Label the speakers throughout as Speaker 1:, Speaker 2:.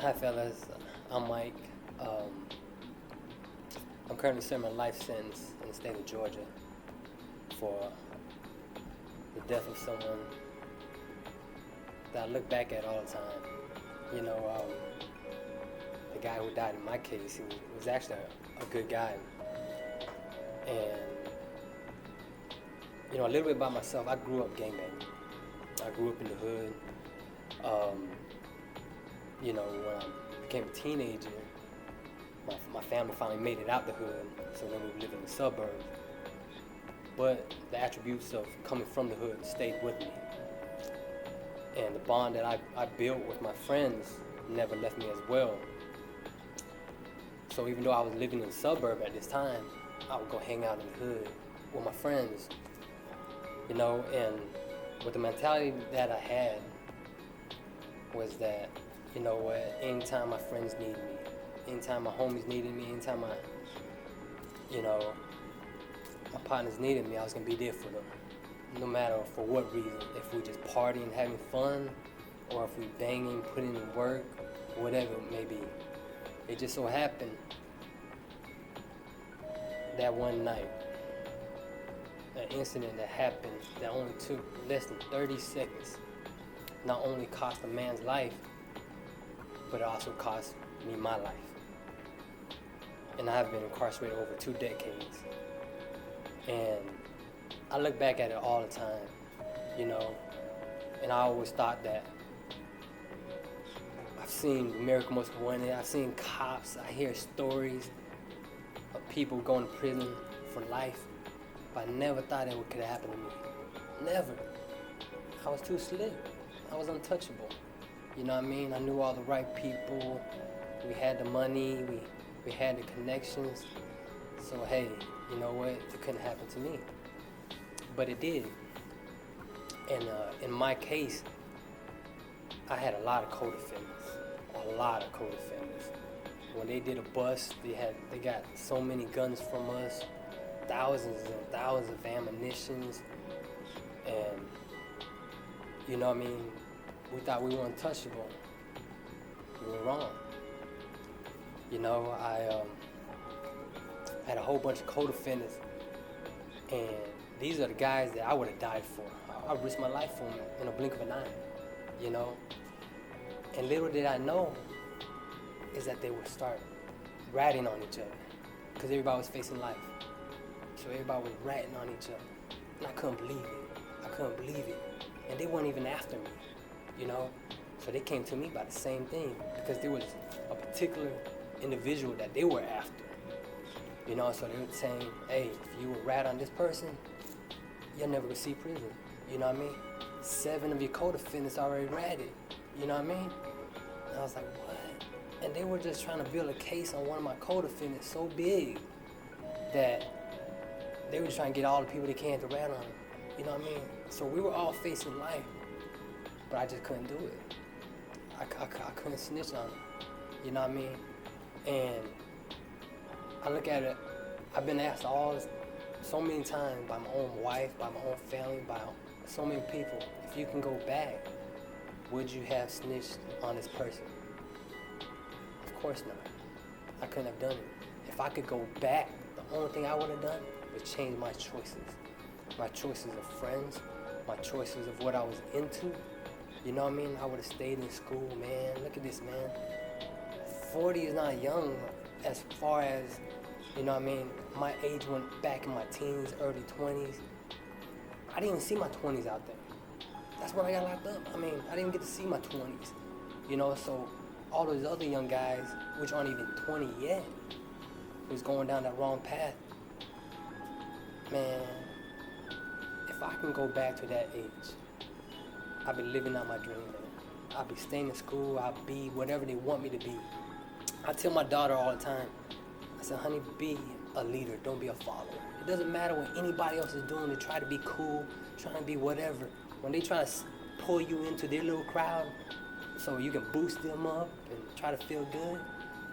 Speaker 1: Hi, fellas. I'm Mike. Um, I'm currently serving a life sentence in the state of Georgia for the death of someone that I look back at all the time. You know, the guy who died in my case, he was actually a good guy. And, a little bit about myself, I grew up gangbanging. I grew up in the hood. Um, when I became a teenager, my family finally made it out the hood, so then we lived in the suburbs. But the attributes of coming from the hood stayed with me. And the bond that I built with my friends never left me as well. So even though I was living in the suburb at this time, I would go hang out in the hood with my friends, and with the mentality that I had was that, anytime my friends needed me, anytime my homies needed me, anytime my partners needed me, I was gonna be there for them. No matter for what reason. If we just partying, having fun, or if we banging, putting in work, whatever it may be. It just so happened that one night, an incident that happened that only took less than 30 seconds, not only cost a man's life, but it also cost me my life. And I have been incarcerated over 2 decades. And I look back at it all the time, and I always thought that I've seen America Most Wanted, I've seen cops, I hear stories of people going to prison for life, but I never thought it could happen to me. Never. I was too slick. I was untouchable. You know what I mean? I knew all the right people. We had the money. We had the connections. So hey, you know what? It couldn't happen to me. But it did. And in my case, I had a lot of co-defendants. A lot of co-defendants. When they did a bust, they got so many guns from us, thousands and thousands of ammunitions, and we thought we were untouchable. We were wrong. I had a whole bunch of co-defendants, and these are the guys that I would have died for. I risked my life for them in a blink of an eye, And little did I know is that they would start ratting on each other, because everybody was facing life. So everybody was ratting on each other, and I couldn't believe it. And they weren't even after me, So they came to me about the same thing, because there was a particular individual that they were after. So they were saying, hey, if you would rat on this person, you're never gonna see prison. You know what I mean? 7 of your co-defendants already ratted. You know what I mean? And I was like, what? And they were just trying to build a case on one of my co-defendants so big that they were just trying to get all the people they can to rat on him. You know what I mean? So we were all facing life, but I just couldn't do it. I couldn't snitch on him. You know what I mean? And I look at it, I've been asked so many times by my own wife, by my own family, by so many people, if you can go back, would you have snitched on this person? Of course not. I couldn't have done it. If I could go back, the only thing I would have done was change my choices. My choices of friends, my choices of what I was into. You know what I mean? I would have stayed in school, man. Look at this, man. 40 is not young as far as, my age went back in my teens, early 20s. I didn't even see my 20s out there. That's when I got locked up. I didn't even get to see my 20s. So all those other young guys, which aren't even 20 yet, who's going down that wrong path, man, if I can go back to that age, I'll be living out my dream, man. I'll be staying in school, I'll be whatever they want me to be. I tell my daughter all the time, I said, honey, be a leader, don't be a follower. It doesn't matter what anybody else is doing to try to be cool, trying to be whatever. When they try to pull you into their little crowd so you can boost them up and try to feel good,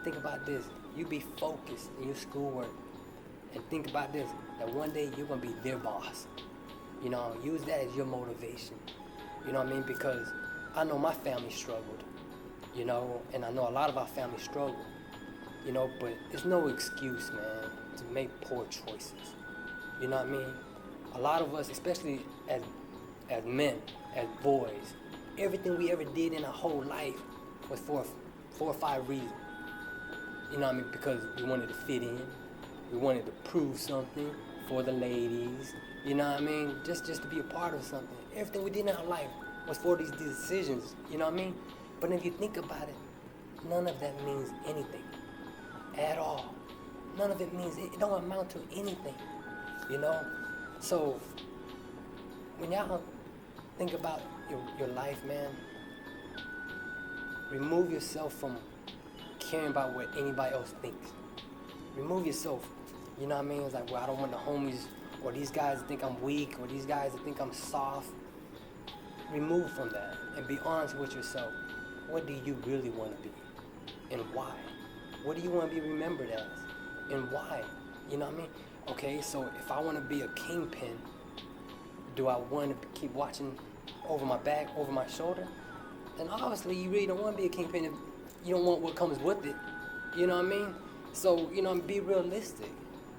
Speaker 1: think about this. You be focused in your schoolwork. And think about this, that one day you're going to be their boss. Use that as your motivation. You know what I mean? Because I know my family struggled. you know, and I know a lot of our families struggle, you know, but it's no excuse, man, to make poor choices. You know what I mean? A lot of us, especially as men, as boys, everything we ever did in our whole life was for 4 or 5 reasons. You know what I mean? Because we wanted to fit in, we wanted to prove something for the ladies. You know what I mean? Just to be a part of something. Everything we did in our life was for these decisions. You know what I mean? But if you think about it, none of that means anything at all. None of it means it don't amount to anything. You know? So when y'all think about your life, man, remove yourself from caring about what anybody else thinks. Remove yourself. You know what I mean? It's like, well, I don't want the homies or these guys to think I'm weak or these guys to think I'm soft. Remove from that and be honest with yourself. What do you really want to be? And why? What do you want to be remembered as? And why? You know what I mean? Okay, so if I want to be a kingpin, do I want to keep watching over my back, over my shoulder? And obviously you really don't want to be a kingpin if you don't want what comes with it. You know what I mean? So, you know, be realistic.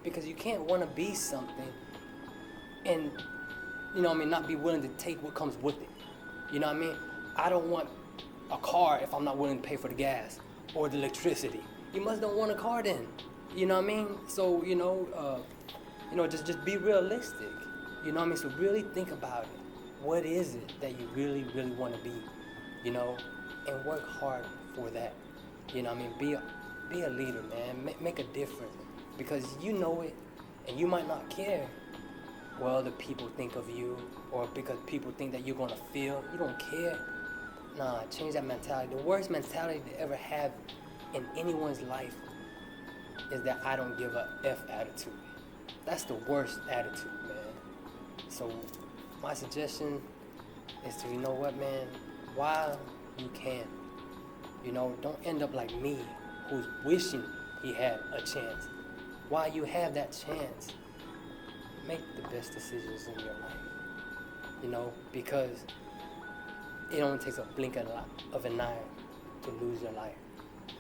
Speaker 1: Because you can't want to be something and, you know what I mean, not be willing to take what comes with it. You know what I mean? I don't want a car if I'm not willing to pay for the gas or the electricity. You must don't want a car then. You know what I mean? So, just be realistic. You know what I mean? So really think about it. What is it that you really, really want to be? You know? And work hard for that. You know what I mean? Be a leader, man. Make a difference. Because you know it, and you might not care what other people think of you, or because people think that you're gonna feel. You don't care. Nah, change that mentality. The worst mentality to ever have in anyone's life is that I don't give a F attitude. That's the worst attitude, man. So my suggestion is to, you know what, man, while you can, you know, don't end up like me, who's wishing he had a chance. While you have that chance, make the best decisions in your life. You know, because it only takes a blink of an eye to lose your life.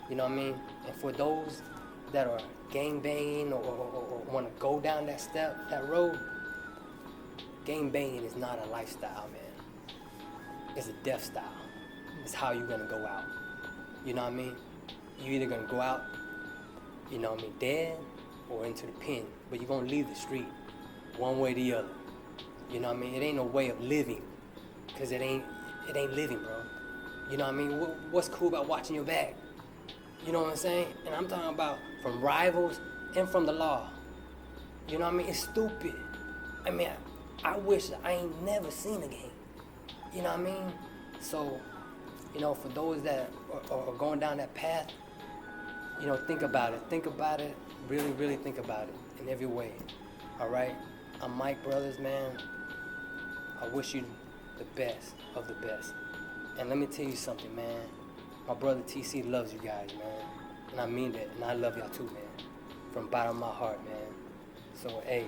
Speaker 1: You know what I mean? And for those that are gang banging or want to go down that road, gang banging is not a lifestyle, man. It's a death style. It's how you're gonna go out. You know what I mean? You're either gonna go out, you know what I mean, dead or into the pen, but you're gonna leave the street one way or the other. You know what I mean? It ain't no way of living, cause it ain't living, bro. You know what I mean? What's cool about watching your back? You know what I'm saying? And I'm talking about from rivals and from the law. You know what I mean? It's stupid. I mean, I wish I ain't never seen a game. You know what I mean? So, you know, for those that are going down that path, you know, think about it. Think about it. Really, really think about it in every way. All right? I'm Mike Brothers, man. I wish you the best of the best. And let me tell you something, man. My brother TC loves you guys, man. And I mean that. And I love y'all too, man. From the bottom of my heart, man. So, hey,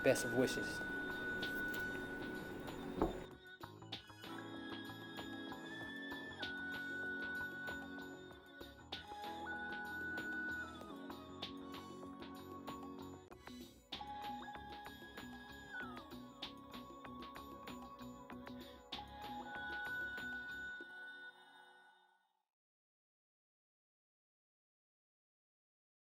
Speaker 1: best of wishes.